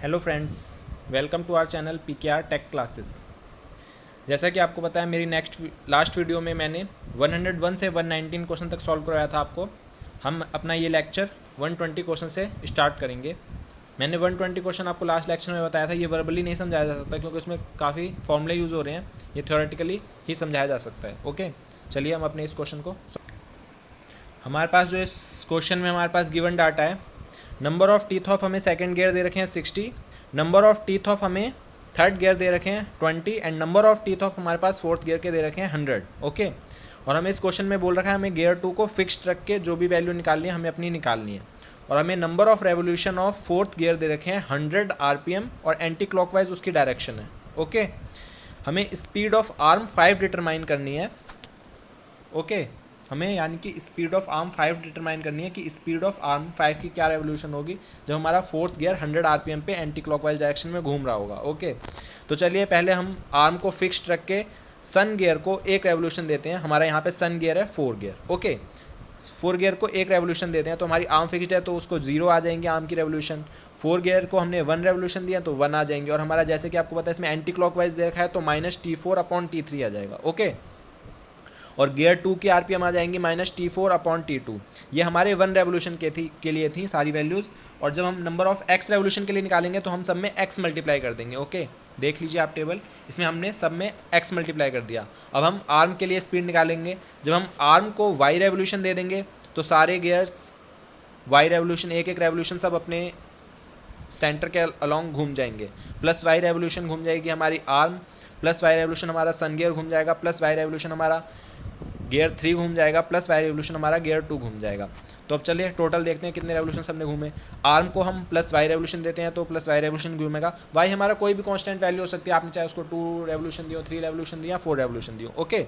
Hello friends, welcome to our channel PKR tech classes. जैसा कि आपको पता है, मेरी लास्ट वीडियो में मैंने 101 से 119 क्वेश्चन तक सॉल्व करवाया था आपको। हम अपना ये लेक्चर 120 क्वेश्चन से स्टार्ट करेंगे। मैंने 120 क्वेश्चन आपको लास्ट लेक्चर में बताया था। ये वर्बली नहीं समझाया जा सकता क्योंकि उसमें काफ़ी फॉर्मूले यूज़ हो रहे हैं। ये थ्योरेटिकली ही समझाया जा सकता है। ओके, चलिए हम अपने इस क्वेश्चन को, हमारे पास जो इस क्वेश्चन में हमारे पास गिवन डाटा है, नंबर ऑफ टीथ ऑफ हमें सेकंड गियर दे रखे हैं 60, नंबर ऑफ टीथ ऑफ हमें थर्ड गियर दे रखे हैं 20 and number of teeth of हमारे पास फोर्थ गियर के दे रखे हैं 100। ओके, और हमें इस क्वेश्चन में बोल रखा है हमें गियर 2 को फिक्स्ड रख के जो भी वैल्यू निकालनी है हमें अपनी निकालनी है। और हमें number of revolution of fourth gear दे रखे हैं 100 RPM और एंटी क्लॉकवाइज उसकी डायरेक्शन है। ओके, हमें स्पीड ऑफ आर्म 5 डिटरमाइन करनी है। ओके, हमें यानी कि स्पीड ऑफ आर्म 5 डिटरमाइन करनी है कि स्पीड ऑफ आर्म 5 की क्या रेवोल्यूशन होगी जब हमारा फोर्थ गियर 100 RPM पे एंटी क्लॉकवाइज डायरेक्शन में घूम रहा होगा। ओके, तो चलिए पहले हम आर्म को फिक्स्ड रख के सन गियर को एक रेवोल्यूशन देते हैं। हमारा यहाँ पे सन गियर है 4 गियर। ओके, 4 गियर को एक रेवोल्यूशन देते हैं तो हमारी आर्म फिक्स्ड है तो उसको 0 आ जाएंगे आर्म की रेवोल्यूशन। 4 गियर को हमने 1 रेवोल्यूशन दिया तो 1 आ जाएंगे। और हमारा जैसे कि आपको पता है इसमें एंटी क्लॉकवाइज दे रखा है तो -T4/T3 आ जाएगा। ओके, और गियर 2 की RPM आ जाएंगी -T4/T2। ये हमारे 1 रेवोल्यूशन के लिए थी सारी वैल्यूज़। और जब हम नंबर ऑफ x रेवोल्यूशन के लिए निकालेंगे तो हम सब में x मल्टीप्लाई कर देंगे। ओके, देख लीजिए आप टेबल, इसमें हमने सब में x मल्टीप्लाई कर दिया। अब हम आर्म के लिए स्पीड निकालेंगे। जब हम आर्म को y रेवोल्यूशन दे देंगे तो सारे गियर्स y रेवोल्यूशन एक एक रेवोल्यूशन सब अपने सेंटर के अलॉन्ग घूम जाएंगे। प्लस y रेवोल्यूशन घूम जाएगी हमारी आर्म, प्लस y रेवोल्यूशन हमारा सन गियर घूम जाएगा, प्लस y रेवोल्यूशन हमारा गियर 3 घूम जाएगा, प्लस y रेवोल्यूशन हमारा गियर 2 घूम जाएगा। तो अब चलिए टोटल देखते हैं कितने रेवोल्यूशन सबने घूमे। आर्म को हम प्लस y रेवोल्यूशन देते हैं तो प्लस y रेवोल्यूशन घूमेगा। y हमारा कोई भी कांस्टेंट वैल्यू हो सकती है, आपने चाहे उसको 2 रेवोल्यूशन दियो, 3 रेवोल्यूशन दिया, 4 रेवोल्यूशन दियो। ओके,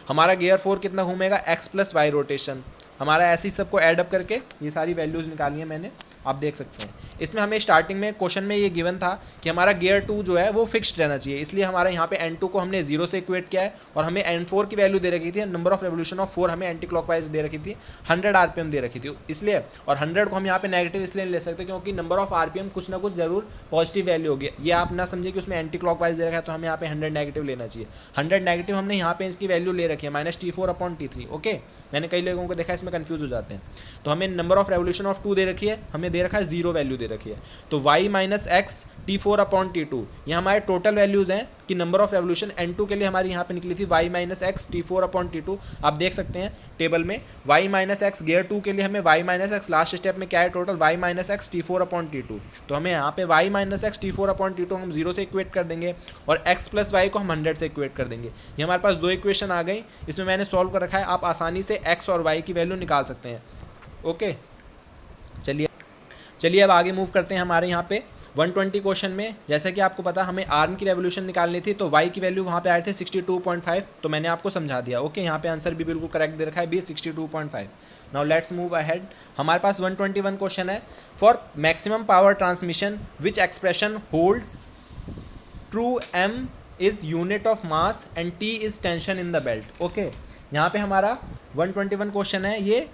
हमारा गियर 4 कितना घूमेगा, x प्लस y रोटेशन। हमारा ऐसे ही सबको ऐड अप करके ये सारी वैल्यूज़ निकाली है मैंने, आप देख सकते हैं। इसमें हमें स्टार्टिंग में क्वेश्चन में ये गिवन था कि हमारा गियर 2 जो है वो फिक्स्ड रहना चाहिए, इसलिए हमारे यहाँ पे N2 को हमने 0 से इक्वेट किया है। और हमें N4 की वैल्यू दे रखी थी, नंबर ऑफ रेवोल्यूशन ऑफ 4 हमें एंटी क्लॉकवाइज दे रखी थी, 100 RPM दे रखी थी इसलिए। और 100 को हम यहाँ पे नेगेटिव इसलिए ले सकते क्योंकि नंबर ऑफ RPM कुछ ना कुछ जरूर पॉजिटिव वैल्यू होगी। ये आप ना समझिए कि उसमें एंटी क्लॉकवाइज दे रखा है तो हमें यहाँ पे 100 नेगेटिव लेना चाहिए। 100 नेगेटिव हमने यहाँ पे इसकी वैल्यू ले रखी है -T4/T3। ओके, मैंने कई लोगों को देखा इसमें कन्फ्यूज हो जाते हैं। तो हमें नंबर ऑफ रेवोल्यूशन ऑफ 2 दे रखी है, हमें दे रखा है 0 वैल्यू दे रखी है। तो y - x T4/T2 ये हमारे टोटल वैल्यूज़ हैं कि नंबर ऑफ रेवोल्यूशन N2 के लिए हमारी यहाँ पे निकली थी y - x T4/T2। आप देख सकते हैं टेबल में y - x गियर 2 के लिए हमें y - x लास्ट स्टेप में क्या है टोटल y - x T4/T2। तो हमें यहाँ पे y - x T4/T2 हम 0 से इक्वेट कर देंगे और x प्लस y को हम 100 से इक्वेट कर देंगे। ये हमारे पास 2 इक्वेशन आ गई, इसमें मैंने सॉल्व कर रखा है, आप आसानी से x और y की वैल्यू निकाल सकते हैं। ओके, चलिए अब आगे मूव करते हैं। हमारे यहाँ पे 120 क्वेश्चन में जैसे कि आपको पता हमें आर्म की रेवोल्यूशन निकालनी थी तो y की वैल्यू वहाँ पे आए थे 62.5, तो मैंने आपको समझा दिया। ओके, यहाँ पे आंसर भी बिल्कुल करेक्ट दे रखा है, 62.5। Now let's move ahead. हमारे पास 121 क्वेश्चन है, for maximum power transmission which expression holds true m is unit of mass and t is tension in the belt. Okay, यहाँ पे हमारा 121 क्वेश्चन है, ये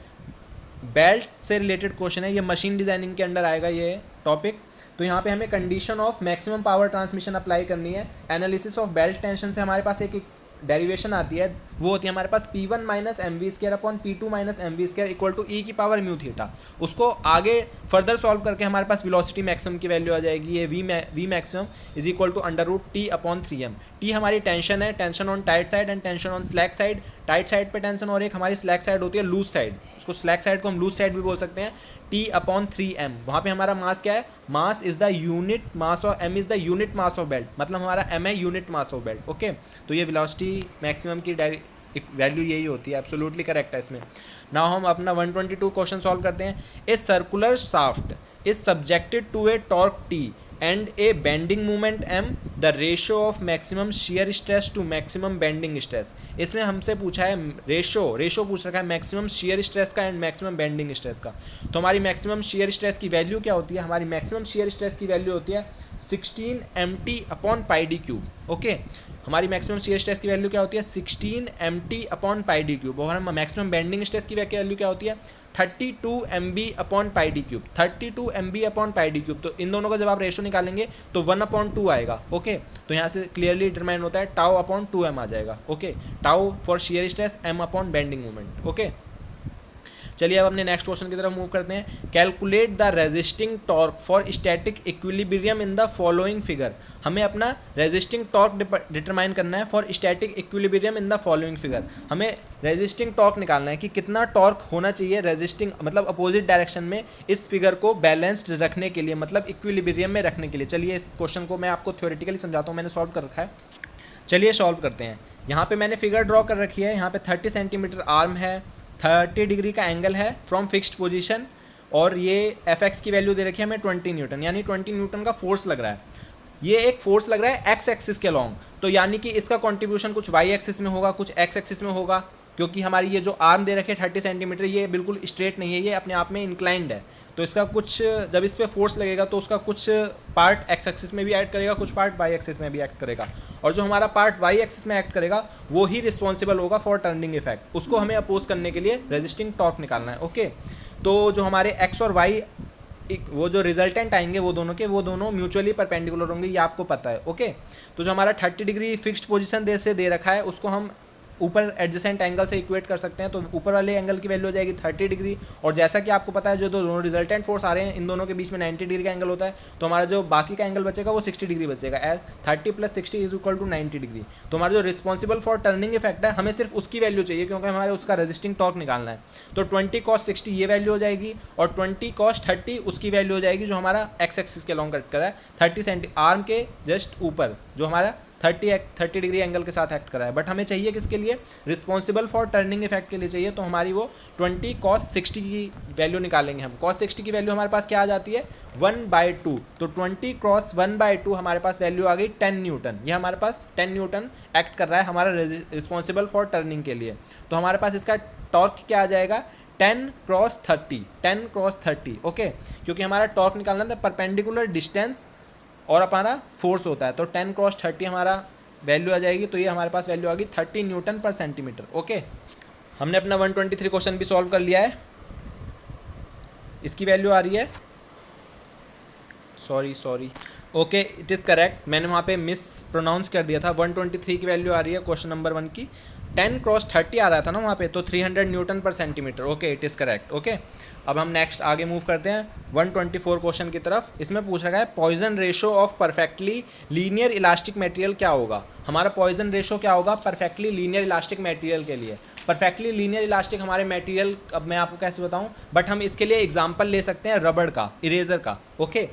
बेल्ट से रिलेटेड क्वेश्चन है, ये मशीन डिजाइनिंग के अंडर आएगा ये टॉपिक। तो यहाँ पे हमें condition of maximum power transmission apply करनी है। एनालिसिस ऑफ बेल्ट टेंशन से हमारे पास एक डेरिवेशन आती है, वो होती है हमारे पास P1 - mv² P2 - mv² = e की पावर म्यू थीटा। उसको आगे फर्दर सॉल्व करके हमारे पास वेलोसिटी मैक्सिमम की वैल्यू आ जाएगी, ये v मैक्सिमम = √T/3m। T हमारी टेंशन है, tension on tight side and tension on slack side. Tight side पे टेंशन और एक हमारी स्लैक साइड होती है लूज साइड, उसको स्लैक साइड को हम लूज साइड भी बोल सकते हैं। T/3m, वहाँ पे हमारा मास क्या है, mass is the unit mass of m is the unit mass of belt, मतलब हमारा m है unit mass of belt. Okay, तो ये वेलोसिटी मैक्सिमम की वैल्यू यही होती है, एब्सोल्युटली करेक्ट है इसमें। नाउ हम अपना 122 क्वेश्चन सॉल्व करते हैं। A circular shaft is subjected to a torque T and a bending moment m, the ratio of maximum shear stress to maximum bending stress। इसमें हमसे पूछा है रेशो पूछ रखा है मैक्सिमम shear stress का एंड मैक्सिमम बेंडिंग स्ट्रेस का। तो हमारी मैक्सिमम shear stress की वैल्यू क्या होती है, हमारी मैक्सिमम shear stress की वैल्यू होती है 16 mt/πd3। ओके, हमारी मैक्सिमम शियर स्ट्रेस की वैल्यू क्या होती है 16 MT upon pi D cube, और हम मैक्सिमम बेंडिंग स्ट्रेस की वैल्यू क्या होती है 32 MB upon pi D cube, 32 MB upon pi D cube. तो इन दोनों का जब आप रेशो निकालेंगे तो 1/2 आएगा। ओके, तो यहाँ से क्लियरली डिटरमाइन होता है टाउ अपॉन 2m आ जाएगा। Okay, tau for shear stress, m upon bending moment. Okay, चलिए अब अपने नेक्स्ट क्वेश्चन की तरफ मूव करते हैं। Calculate the resisting torque for static equilibrium in the following figure. हमें अपना रेजिस्टिंग टॉर्क डिटरमाइन करना है for static equilibrium in the following figure. हमें रेजिस्टिंग टॉर्क निकालना है कि कितना टॉर्क होना चाहिए रेजिस्टिंग मतलब अपोजिट डायरेक्शन में इस फिगर को बैलेंस्ड रखने के लिए, मतलब इक्विलिब्रियम में रखने के लिए। चलिए इस क्वेश्चन को मैं आपको थ्योरेटिकली समझाता हूँ, मैंने सॉल्व कर रखा है। चलिए सॉल्व करते हैं। यहाँ पे मैंने फिगर ड्रॉ कर रखी है। यहाँ पे 30 सेंटीमीटर आर्म है, 30 डिग्री का एंगल है फ्रॉम फिक्स्ड पोजीशन, और ये Fx की वैल्यू दे रखी है हमें 20 न्यूटन, यानी 20 न्यूटन का फोर्स लग रहा है। ये एक फोर्स लग रहा है एक्स एक्सिस के लॉन्ग, तो यानी कि इसका कंट्रीब्यूशन कुछ वाई एक्सिस में होगा, कुछ एक्स एक्सिस में होगा, क्योंकि हमारी ये जो आर्म दे रखे 30 सेंटीमीटर ये बिल्कुल स्ट्रेट नहीं है, ये अपने आप में इंक्लाइंड है। तो इसका कुछ जब इस पर फोर्स लगेगा तो उसका कुछ पार्ट एक्स एक्सिस में भी ऐड करेगा, कुछ पार्ट वाई एक्सिस में भी एक्ट करेगा, और जो हमारा पार्ट वाई एक्सिस में एक्ट करेगा वो ही रिस्पॉन्सिबल होगा फॉर टर्निंग इफेक्ट। उसको हमें अपोज करने के लिए रेजिस्टिंग टॉर्क निकालना है। ओके, तो जो हमारे एक्स और वाई वो जो रिजल्टेंट आएंगे वो दोनों म्यूचुअली परपेंडिकुलर होंगे, ये आपको पता है। ओके, तो जो हमारा 30 डिग्री फिक्स्ड पोजीशन से दे रखा है उसको हम ऊपर एडजेसेंट एंगल से इक्वेट कर सकते हैं। तो ऊपर वाले एंगल की वैल्यू हो जाएगी 30 डिग्री, और जैसा कि आपको पता है जो दोनों रिजल्टेंट फोर्स आ रहे हैं इन दोनों के बीच में 90 डिग्री का एंगल होता है, तो हमारा जो बाकी का एंगल बचेगा वो 60 डिग्री बचेगा। As 30 + 60 = 90 degree. तो हमारा जो रिस्पॉन्सिबल फॉर टर्निंग इफेक्ट है हमें सिर्फ उसकी वैल्यू चाहिए, क्योंकि हमारे उसका रेजिस्टिंग टॉर्क निकालना है। तो 20 cos 60 ये वैल्यू हो जाएगी, और 20 cos 30 उसकी वैल्यू हो जाएगी जो हमारा एक्स एक्सिस के लॉन्ग कट कर रहा है 30 सेंटी आर्म के जस्ट ऊपर, जो हमारा 30 डिग्री एंगल के साथ एक्ट कर रहा है। बट हमें चाहिए किसके लिए, रिस्पॉन्सिबल फॉर टर्निंग इफेक्ट के लिए चाहिए। तो हमारी वो 20 cos 60 की वैल्यू निकालेंगे हम। cos 60 की वैल्यू हमारे पास क्या आ जाती है 1/2। तो 20 क्रॉस 1/2 हमारे पास वैल्यू आ गई 10 न्यूटन। ये हमारे पास 10 न्यूटन एक्ट कर रहा है हमारा रिस्पॉन्सिबल फॉर टर्निंग के लिए। तो हमारे पास इसका टॉर्क क्या आ जाएगा 10 क्रॉस 30। ओके, क्योंकि हमारा टॉर्क निकालना था परपेंडिकुलर डिस्टेंस और हमारा फोर्स होता है। तो 10 क्रॉस 30 हमारा वैल्यू आ जाएगी, तो ये हमारे पास वैल्यू आ गई 30 न्यूटन पर सेंटीमीटर। ओके, हमने अपना 123 क्वेश्चन भी सॉल्व कर लिया है। इसकी वैल्यू आ रही है sorry okay, it is correct, मैंने वहाँ पे मिस प्रोनाउंस कर दिया था। 123 की वैल्यू आ रही है क्वेश्चन नंबर 1 की, 10 क्रॉस 30 आ रहा था ना वहाँ पे, तो 300 न्यूटन पर centimetre. Okay, it is correct. Okay, अब हम नेक्स्ट आगे मूव करते हैं 124 क्वेश्चन की तरफ। इसमें पूछ रखा है Poisson ratio of perfectly linear elastic material क्या होगा। हमारा पॉइजन रेशो क्या होगा परफेक्टली लीनियर इलास्टिक मटेरियल के लिए। परफेक्टली लीनियर इलास्टिक हमारे मटेरियल, अब मैं आपको कैसे बताऊँ, बट हम इसके लिए एग्जाम्पल ले सकते हैं रबड़ का, इरेजर का। ओके,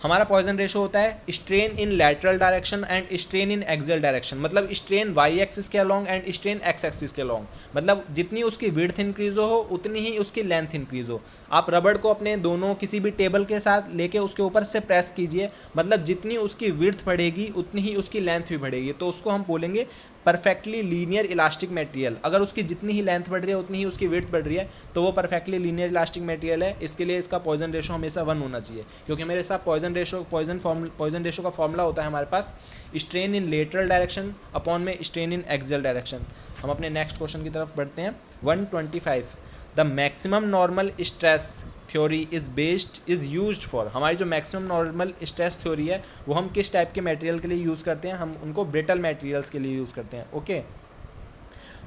हमारा पॉइजन रेशो होता है strain in lateral direction and strain in axial direction, मतलब स्ट्रेन वाई एक्सिस के along and strain x axis के अलोंग, मतलब जितनी उसकी विड्थ इंक्रीज हो उतनी ही उसकी लेंथ इंक्रीज हो। आप रबड़ को अपने दोनों किसी भी टेबल के साथ लेके उसके ऊपर से प्रेस कीजिए, मतलब जितनी उसकी विड्थ बढ़ेगी उतनी ही उसकी लेंथ भी बढ़ेगी, तो उसको हम बोलेंगे परफेक्टली लीनियर इलास्टिक मटेरियल। अगर उसकी जितनी ही लेंथ बढ़ रही है उतनी ही उसकी विड्थ बढ़ रही है तो वो परफेक्टली लीनियर इलास्टिक मटेरियल है। इसके लिए इसका पॉइजन रेशो हमेशा 1 होना चाहिए, क्योंकि मेरे साथ पॉइजन रेशो का फॉर्मूला होता है हमारे पास strain in lateral direction upon में स्ट्रेन इन एक्सियल डायरेक्शन। हम अपने नेक्स्ट क्वेश्चन की तरफ बढ़ते हैं 125। The maximum normal stress theory is used for. हमारी जो मैक्सिमम नॉर्मल स्ट्रेस थ्योरी है वो हम किस टाइप के मटेरियल के लिए यूज़ करते हैं, हम उनको ब्रिटल मटेरियल्स के लिए यूज़ करते हैं। ओके,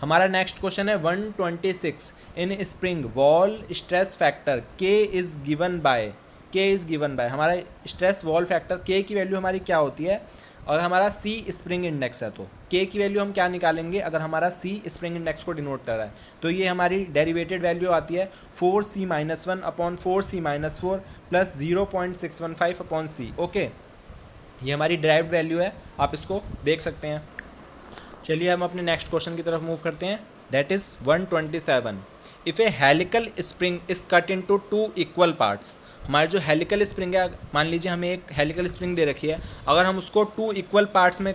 हमारा नेक्स्ट क्वेश्चन है 126। इन spring wall stress factor K is given by हमारा स्ट्रेस वॉल फैक्टर K की वैल्यू हमारी क्या होती है, और हमारा C स्प्रिंग इंडेक्स है तो K की वैल्यू हम क्या निकालेंगे अगर हमारा C स्प्रिंग इंडेक्स को डिनोट कर रहा है, तो ये हमारी डेरिवेटेड वैल्यू आती है 4C-1 upon 4C-4 plus 0.615 upon C। Okay, ये हमारी ड्राइव्ड वैल्यू है, आप इसको देख सकते हैं। चलिए हम अपने नेक्स्ट क्वेश्चन की तरफ मूव करते हैं, that is 127। If A helical spring is cut into 2 equal parts. हमारे जो हेलिकल स्प्रिंग है, मान लीजिए हमें एक हेलिकल स्प्रिंग दे रखी है, अगर हम उसको 2 इक्वल पार्ट्स में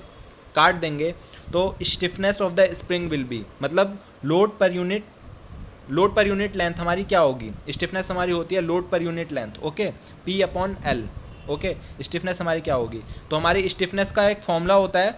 काट देंगे तो stiffness of the spring will be, मतलब लोड पर यूनिट लेंथ हमारी क्या होगी, स्टिफनेस हमारी होती है load per unit length. Okay, P/L। Okay, stiffness हमारी क्या होगी, तो हमारी स्टिफनेस का एक फॉर्मूला होता है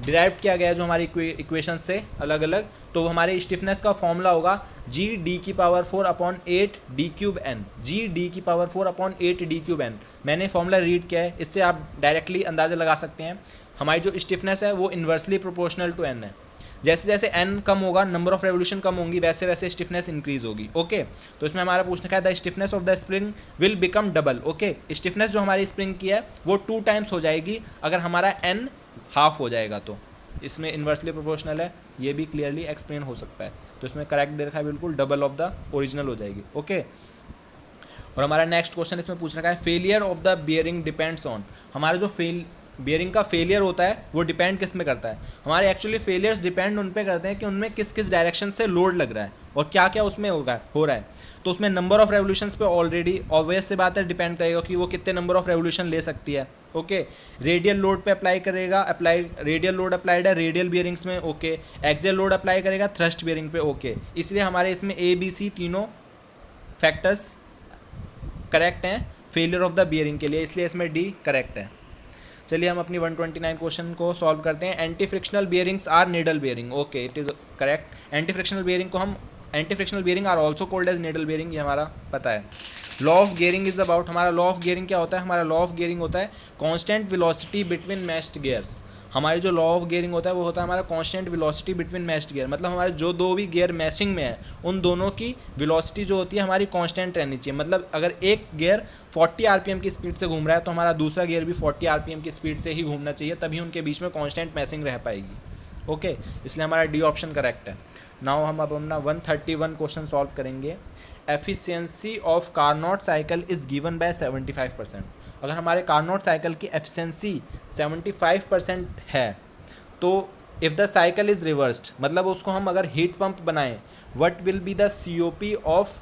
डिराइव किया गया है जो हमारी इक्वेशन से अलग अलग, तो हमारे स्टिफनेस का फॉर्मूला होगा G(d⁴/8 d³n, G(d⁴/8 d³n। मैंने फॉर्मूला रीड किया है, इससे आप डायरेक्टली अंदाज़ा लगा सकते हैं हमारी जो स्टिफनेस है वो इन्वर्सली प्रोपोर्शनल टू n है। जैसे जैसे n कम होगा, नंबर ऑफ रेवोल्यूशन कम होंगी, वैसे वैसे स्टिफनेस इंक्रीज होगी। ओके, तो इसमें हमारा पूछने का है the stiffness of the spring will become double. Okay, stiffness जो हमारी स्प्रिंग की है वो 2 टाइम्स हो जाएगी अगर हमारा n हाफ हो जाएगा, तो इसमें इन्वर्सली प्रोपोर्शनल है, ये भी क्लियरली एक्सप्लेन हो सकता है। तो इसमें करेक्ट दे रखा है बिल्कुल, डबल ऑफ द ओरिजिनल हो जाएगी। ओके, और हमारा नेक्स्ट क्वेश्चन इसमें पूछ रखा है failure of the bearing depends on. हमारा जो बियरिंग का फेलियर होता है वो डिपेंड किस में करता है, हमारे एक्चुअली फेलियर्स डिपेंड उन पे करते हैं कि उनमें किस किस डायरेक्शन से लोड लग रहा है और क्या क्या उसमें हो रहा है। तो उसमें नंबर ऑफ रेवोल्यूशंस पे ऑलरेडी ऑब्वियस से बात है डिपेंड करेगा कि वो कितने नंबर ऑफ रेवोल्यूशन ले सकती है। ओके, रेडियल लोड पे अप्लाई करेगा, रेडियल लोड अप्लाइड है रेडियल बियरिंग्स में। ओके, एक्सियल लोड अप्लाई करेगा थ्रस्ट बियरिंग पे। ओके, इसलिए हमारे इसमें ABC तीनों फैक्टर्स करेक्ट हैं फेलियर ऑफ द बियरिंग के लिए, इसलिए इसमें D करेक्ट है। चलिए हम अपनी 129 क्वेश्चन को सॉल्व करते हैं। Anti frictional bearings are needle bearing. Okay, it is correct. Anti frictional bearing are also called as needle bearing, ये हमारा पता है। Law of gearing is about, हमारा लॉ ऑफ गियरिंग क्या होता है, हमारा लॉ ऑफ गियरिंग होता है constant velocity between matched gears. हमारी जो लॉ ऑफ गियरिंग होता है वो होता है हमारा constant velocity between matched gear, मतलब हमारे जो दो भी गियर मैचिंग में है उन दोनों की वेलोसिटी जो होती है हमारी कांस्टेंट रहनी चाहिए। मतलब अगर एक गियर 40 RPM की स्पीड से घूम रहा है तो हमारा दूसरा गियर भी 40 RPM की स्पीड से ही घूमना चाहिए, तभी उनके बीच में कांस्टेंट मैचिंग रह पाएगी। ओके, इसलिए हमारा D ऑप्शन करेक्ट है। नाउ हम अब अपना 131 क्वेश्चन सॉल्व करेंगे। Efficiency of Carnot cycle is given by 75%। अगर हमारे कार्नोट साइकिल की एफिशिएंसी 75% है तो if the cycle is reversed, मतलब उसको हम अगर हीट पंप बनाएं, what will be the COP of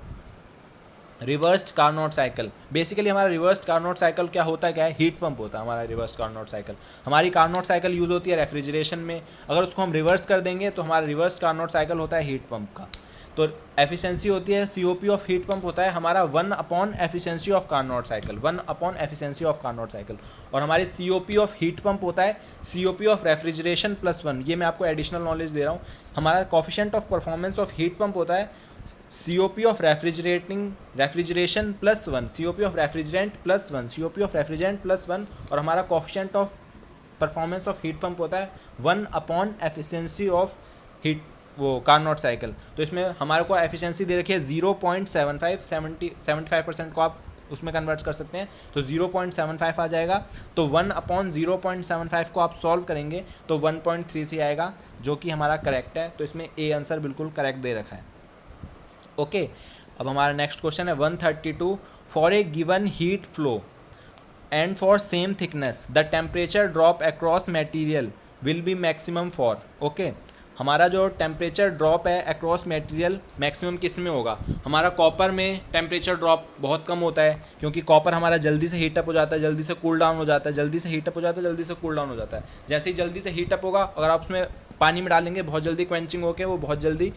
reversed Carnot cycle. Basically हमारा रिवर्स्ड कार्नोट साइकिल क्या होता है, क्या है, हीट पंप होता है हमारा रिवर्स्ड कार्नोट साइकिल। हमारी कार्नोट साइकिल यूज़ होती है रेफ्रिजरेशन में, अगर उसको हम रिवर्स कर देंगे तो हमारा रिवर्स्ड कार्नोट साइकिल होता है हीट पंप का। तो एफिशिएंसी होती है COP ऑफ हीट पंप होता है हमारा 1 efficiency of Carnot cycle, 1 efficiency of Carnot cycle. और हमारी COP ऑफ हीट पंप होता है COP ऑफ रेफ्रिजरेशन +1। ये मैं आपको एडिशनल नॉलेज दे रहा हूँ। हमारा coefficient of performance of heat pump होता है COP of refrigeration +1, COP of refrigerant +1, COP of refrigerant +1। और हमारा coefficient of performance of heat pump होता है 1 एफिशिएंसी ऑफ हीट वो कार्नोट साइकिल। तो इसमें हमारे को एफिशिएंसी दे रखी है 0.75, 75% को आप उसमें कन्वर्ट कर सकते हैं, तो 0.75 आ जाएगा। तो 1/0.75 को आप सॉल्व करेंगे तो 1.33 आएगा, जो कि हमारा करेक्ट है। तो इसमें A आंसर बिल्कुल करेक्ट दे रखा है। ओके, अब हमारा नेक्स्ट क्वेश्चन है 132। For a given heat flow and for same thickness the temperature drop across material will be maximum for. Okay, हमारा जो टेम्परेचर ड्रॉप है अक्रॉस मटेरियल मैक्सिमम किस में होगा, हमारा कॉपर में टेम्परेचर ड्रॉप बहुत कम होता है, क्योंकि कॉपर हमारा जल्दी से हीटअप हो जाता है, जल्दी से कूल डाउन हो जाता है, जल्दी से हीटअप हो जाता है, जल्दी से कूल डाउन हो जाता है। जैसे ही जल्दी से हीटअप होगा, अगर आप उसमें पानी में डालेंगे बहुत जल्दी क्वेंचिंग होकर वो बहुत जल्दी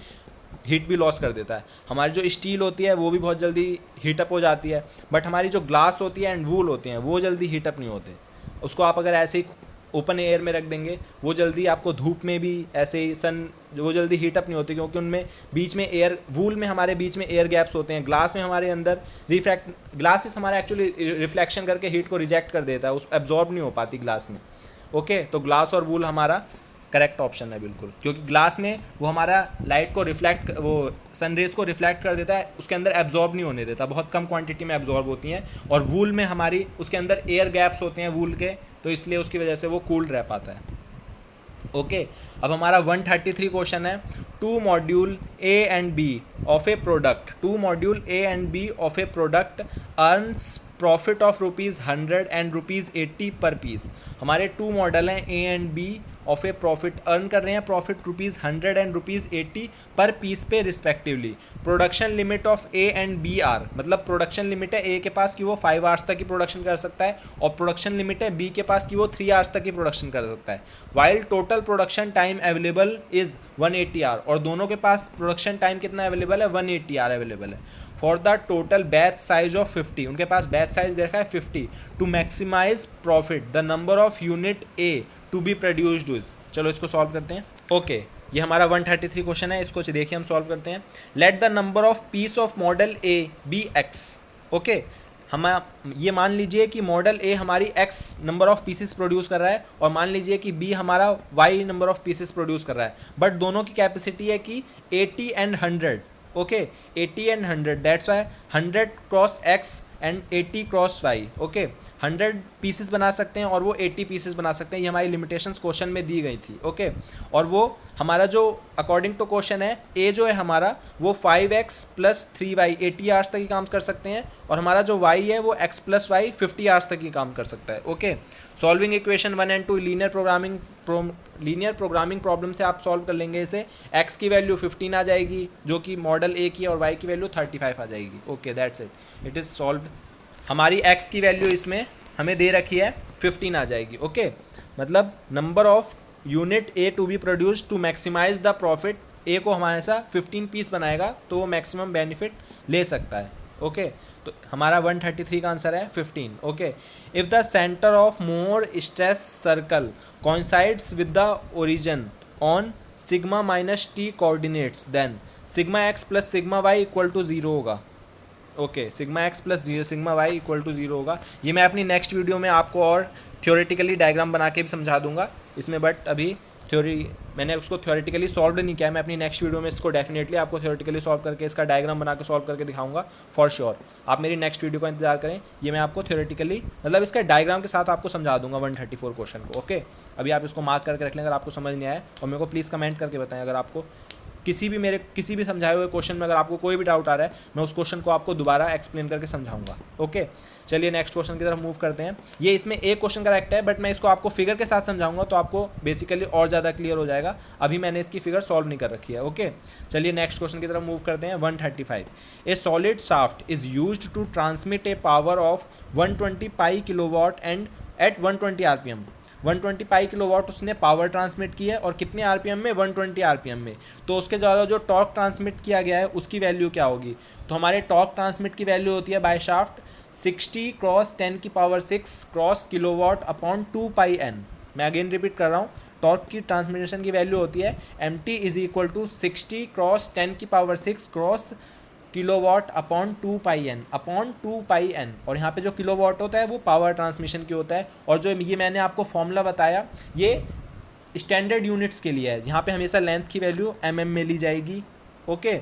हीट भी लॉस कर देता है। हमारी जो स्टील होती है वो भी बहुत जल्दी हीटअप हो जाती है, बट हमारी जो ग्लास होती है एंड वूल होती हैं वो जल्दी हीटअप नहीं होते। उसको आप अगर ऐसे ही ओपन एयर में रख देंगे वो जल्दी आपको धूप में भी ऐसे ही वो जल्दी हीटअप नहीं होती, क्योंकि उनमें बीच में एयर, वूल में हमारे बीच में एयर गैप्स होते हैं। ग्लास में हमारे अंदर ग्लासेस हमारा एक्चुअली रिफ्लेक्शन करके हीट को रिजेक्ट कर देता है, उस एब्जॉर्ब नहीं हो पाती ग्लास में। ओके, तो ग्लास और वूल हमारा करेक्ट ऑप्शन है बिल्कुल, क्योंकि ग्लास में वो हमारा लाइट को वो सनरेज को रिफ्लेक्ट कर देता है, उसके अंदर एब्जॉर्ब नहीं होने देता, बहुत कम क्वांटिटी में एब्जॉर्ब होती हैं। और वूल में हमारी उसके अंदर एयर गैप्स होते हैं वूल के, तो इसलिए उसकी वजह से वो कूल्ड रह पाता है। ओके, अब हमारा 133 क्वेश्चन है। Two module A and B of a product earns profit of ₹100 and ₹80 per piece. हमारे 2 मॉडल हैं A and B of A profit, earn कर रहे हैं प्रॉफिट ₹100 एंड ₹80 पर पीस पे respectively. Production limit of A and B are, मतलब production limit है A के पास कि वो 5 आवर्स तक की प्रोडक्शन कर सकता है, और प्रोडक्शन लिमिट है B के पास कि वो 3 आवर्स तक की प्रोडक्शन कर सकता है। While total production time available is 180 hour, और दोनों के पास प्रोडक्शन टाइम कितना अवेलेबल है, 180 आवर अवेलेबल है। For the total batch size of 50, उनके पास बैच साइज देखा है 50। To maximise profit the number of unit A to be produced is, चलो इसको सॉल्व करते हैं। ओके, ये हमारा 133 क्वेश्चन है, इसको देखिए हम सॉल्व करते हैं। Let the number of piece of model A be x. Okay, हम ये मान लीजिए कि मॉडल ए हमारी x number of pieces produce कर रहा है और मान लीजिए कि b हमारा y number of pieces produce कर रहा है, बट दोनों की कैपेसिटी है कि 80 and 100। Okay, 80 and 100, that's why 100 cross x and 80 cross y। Okay, 100 pieces बना सकते हैं और वो 80 पीसेस बना सकते हैं, ये हमारी लिमिटेशंस क्वेश्चन में दी गई थी। ओके, और वो हमारा जो अकॉर्डिंग टू क्वेश्चन है ए जो है हमारा वो 5x प्लस 3y 80 आवर्स तक ही काम कर सकते हैं, और हमारा जो y है वो x प्लस वाई 50 आवर्स तक ही काम कर सकता है। Okay, solving equation 1 and 2 linear programming problem से आप सॉल्व कर लेंगे इसे। x की वैल्यू 15 आ जाएगी जो कि मॉडल ए की, और y की वैल्यू 35 आ जाएगी। Okay, that's it is solved. हमारी x की वैल्यू इसमें हमें दे रखी है 15 आ जाएगी। ओके, मतलब number of unit a to b produce to maximise the profit, a को हमारे साथ 15 पीस बनाएगा तो वो मैक्सिमम बेनिफिट ले सकता है। ओके, तो हमारा 133 का आंसर है 15। Okay, if the centre of Mohr stress circle coincides with the origin on sigma minus t coordinates, then sigma x plus sigma y equal to 0 होगा। Okay, sigma x plus sigma y equal to 0 होगा। ये मैं अपनी next video में आपको और theoretically diagram बना के भी समझा दूंगा इसमें, बट अभी थ्योरी मैंने उसको थ्योरेटिकली सॉल्व नहीं किया है। मैं अपनी नेक्स्ट वीडियो में इसको डेफिनेटली आपको थ्योरेटिकली सॉल्व करके इसका डायग्राम बना के सॉल्व करके दिखाऊंगा फॉर श्योर। आप मेरी नेक्स्ट वीडियो का इंतजार करें, ये मैं आपको थ्योरेटिकली मतलब इसका डायग्राम के साथ आपको समझा दूंगा 134 क्वेश्चन को। ओके, अभी आप इसको मार्क करके रख लें अगर आपको समझ नहीं आया, और मेरे को प्लीज़ कमेंट करके बताएं अगर आपको किसी भी समझाए हुए क्वेश्चन में अगर आपको कोई भी डाउट आ रहा है, मैं उस क्वेश्चन को आपको दोबारा एक्सप्लेन करके समझाऊंगा। ओके, चलिए नेक्स्ट क्वेश्चन की तरफ मूव करते हैं। ये इसमें एक क्वेश्चन करेक्ट है, बट मैं इसको आपको फिगर के साथ समझाऊंगा तो आपको बेसिकली और ज़्यादा क्लियर हो जाएगा। अभी मैंने इसकी फिगर सॉल्व नहीं कर रखी है। ओके, चलिए नेक्स्ट क्वेश्चन की तरफ मूव करते हैं। 135, a solid shaft is used to transmit a power of 120 pi kilowatt and at 120 RPM. 120 pi kilowatt उसने पावर ट्रांसमिट की है और कितने आरपीएम में, 120 आरपीएम में। तो उसके द्वारा जो टॉर्क ट्रांसमिट किया गया है उसकी वैल्यू क्या होगी? तो हमारे टॉर्क ट्रांसमिट की वैल्यू होती है बाय शाफ्ट 60 क्रॉस 10 की power 6 cross kilowatt upon 2 pi N. मैं अगेन रिपीट कर रहा हूँ, टॉर्क की ट्रांसमिशन की वैल्यू होती है mt is equal to 60 cross 10 की power 6 cross kilowatt upon 2 pi N upon 2 pi N. और यहाँ पे जो किलोवाट होता है वो पावर ट्रांसमिशन की होता है, और जो ये मैंने आपको फॉर्मूला बताया ये स्टैंडर्ड यूनिट्स के लिए है। यहाँ पे हमेशा लेंथ की वैल्यू mm में ली जाएगी। ओके,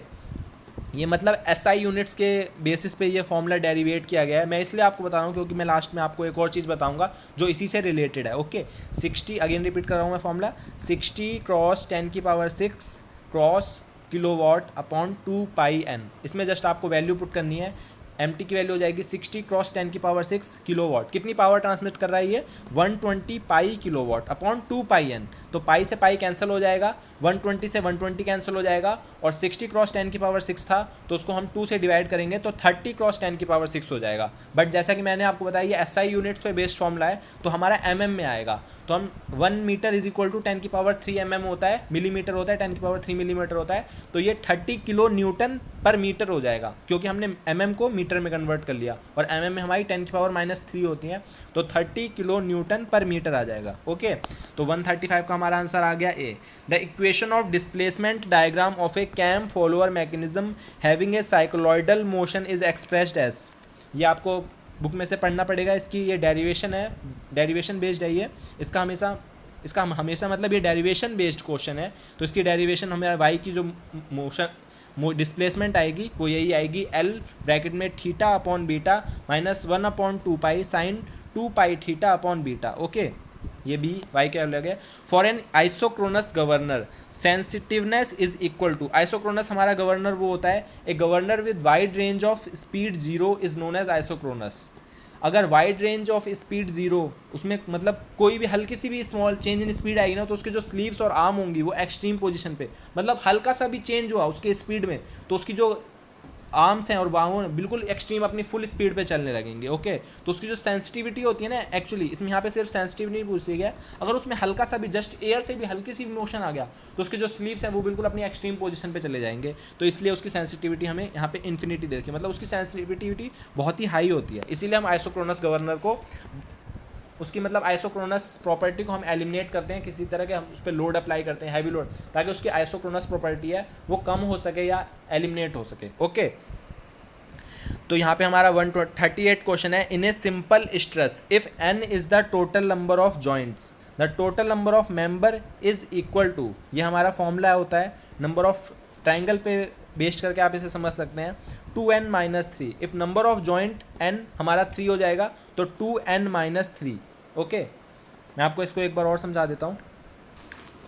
ये मतलब SI यूनिट्स के बेसिस पे ये फॉर्मूला डेरिवेट किया गया है। मैं इसलिए आपको बता रहा हूँ क्योंकि मैं लास्ट में आपको एक और चीज़ बताऊँगा जो इसी से रिलेटेड है। ओके, 60 अगेन रिपीट कर रहा हूँ मैं फॉर्मूला, 60 क्रॉस 10 की power 6 cross kilowatt upon 2 pi N. इसमें जस्ट आपको वैल्यू पुट करनी है। mt की वैल्यू हो जाएगी 60 क्रॉस 10 की पावर 6 किलोवाट। कितनी पावर ट्रांसमिट कर रहा है ये? 120 pi kilowatt upon 2 pi N. तो पाई से पाई कैंसिल हो जाएगा, 120 से 120 कैंसिल हो जाएगा, और 60 क्रॉस 10 की पावर 6 था तो उसको हम 2 से डिवाइड करेंगे तो 30 क्रॉस 10 की पावर 6 हो जाएगा। बट जैसा कि मैंने आपको बताया ये SI यूनिट्स पे बेस्ड फॉर्मूला है तो हमारा mm में आएगा। तो हम 1 मीटर इज इक्वल टू 10 की पावर 3 mm होता है, मिलीमीटर होता है, 10 की पावर 3 मिलीमीटर होता है। तो ये 30 किलो न्यूटन पर मीटर हो जाएगा क्योंकि हमने mm को मीटर में कन्वर्ट कर लिया, और mm में हमारी 10 की पावर -3 होती है, तो 30 किलो न्यूटन पर मीटर आ जाएगा। ओके, तो 135 का हमारा आंसर आ गया a. The equation of displacement diagram of a cam follower mechanism having a cycloidal motion is expressed as. ये आपको बुक में से पढ़ना पड़ेगा, इसकी ये डेरिवेशन है, डेरिवेशन बेस्ड है ये। इसका हमेशा मतलब ये डेरिवेशन बेस्ड क्वेश्चन है, तो इसकी डेरिवेशन हमें वाई की जो मोशन डिस्प्लेसमेंट आएगी वो यही आएगी, L ब्रैकेट में theta upon beta -1 upon 2 pi sine 2 pi theta upon beta. Okay, ये भी वाई क्या लगे। For N isochronous governor sensitiveness is equal to, isochronous हमारा गवर्नर वो होता है, a governor with wide range of speed 0 is known as isochronous. अगर वाइड रेंज ऑफ स्पीड 0 उसमें मतलब कोई भी हल्की सी भी स्मॉल चेंज इन स्पीड आएगी ना तो उसके जो स्लीव्स और आर्म होंगी वो एक्सट्रीम पोजीशन पे, मतलब हल्का सा भी चेंज हुआ उसके स्पीड में तो उसकी जो आर्म्स हैं और बाहों बिल्कुल एक्सट्रीम अपनी फुल स्पीड पे चलने लगेंगे। ओके, तो उसकी जो सेंसिटिविटी होती है ना, एक्चुअली इसमें यहाँ पे सिर्फ सेंसिटिव नहीं पूछ गया, अगर उसमें हल्का सा भी जस्ट एयर से भी हल्की सी मोशन आ गया तो उसके जो स्लीव्स हैं वो बिल्कुल अपनी एक्सट्रीम पोजीशन पे चले जाएंगे। तो इसलिए उसकी सेंसिटिविटी हमें यहाँ पे इन्फिनिटी देखिए, मतलब उसकी सेंसिटिविटी बहुत ही हाई होती है, इसीलिए हम आइसोक्रोनस गवर्नर को उसकी मतलब आइसोक्रोनस प्रॉपर्टी को हम एलिमिनेट करते हैं, किसी तरह के हम उस पर लोड अप्लाई करते हैं, हैवी लोड, ताकि उसकी आइसोक्रोनस प्रॉपर्टी है वो कम हो सके या एलिमिनेट हो सके। ओके, तो यहाँ पे हमारा 138 क्वेश्चन है, in a simple stress if n is the total number of joints the total number of member is equal to, ये हमारा फॉर्मूला होता है नंबर ऑफ ट्राइंगल पे बेस्ड करके आप इसे समझ सकते हैं, 2n-3। If number of joint n हमारा 3 हो जाएगा तो 2n-3। ओके, मैं आपको इसको एक बार और समझा देता हूँ।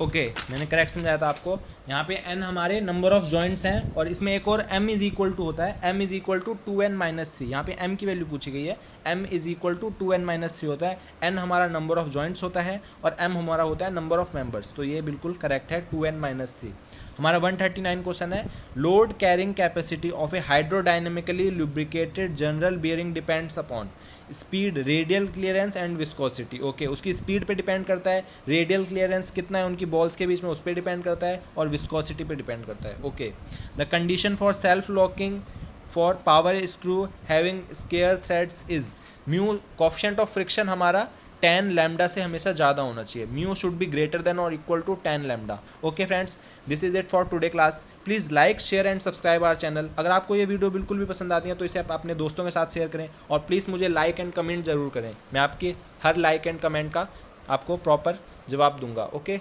ओके, मैंने करेक्ट समझाया था आपको। यहाँ पे n हमारे नंबर ऑफ जॉइंट्स हैं और इसमें एक और m इज इक्वल टू होता है, m is equal to 2n-3। यहाँ पे m की वैल्यू पूछी गई है, m is equal to 2n-3 होता है। n हमारा नंबर ऑफ जॉइंट्स होता है और m हमारा होता है नंबर ऑफ मेंबर्स, तो ये बिल्कुल करेक्ट है 2n-3। हमारा 139 क्वेश्चन है, load carrying capacity of a hydrodynamically lubricated journal bearing depends upon speed, radial clearance and viscosity. Okay, उसकी स्पीड पे डिपेंड करता है, रेडियल क्लियरेंस कितना है उनकी बॉल्स के बीच में उस पर डिपेंड करता है, और विस्कोसिटी पे डिपेंड करता है। Okay, the condition for self locking for power screw having square threads is mu, coefficient of friction हमारा 10 लैम्डा से हमेशा ज़्यादा होना चाहिए, mu should be greater than और equal to 10 lambda. Okay friends, this is it for today class. Please like, share and subscribe our channel. अगर आपको ये वीडियो बिल्कुल भी पसंद आती है तो इसे आप अपने दोस्तों के साथ शेयर करें, और प्लीज़ मुझे लाइक एंड कमेंट जरूर करें, मैं आपकी हर लाइक एंड कमेंट का आपको प्रॉपर जवाब दूंगा। ओके,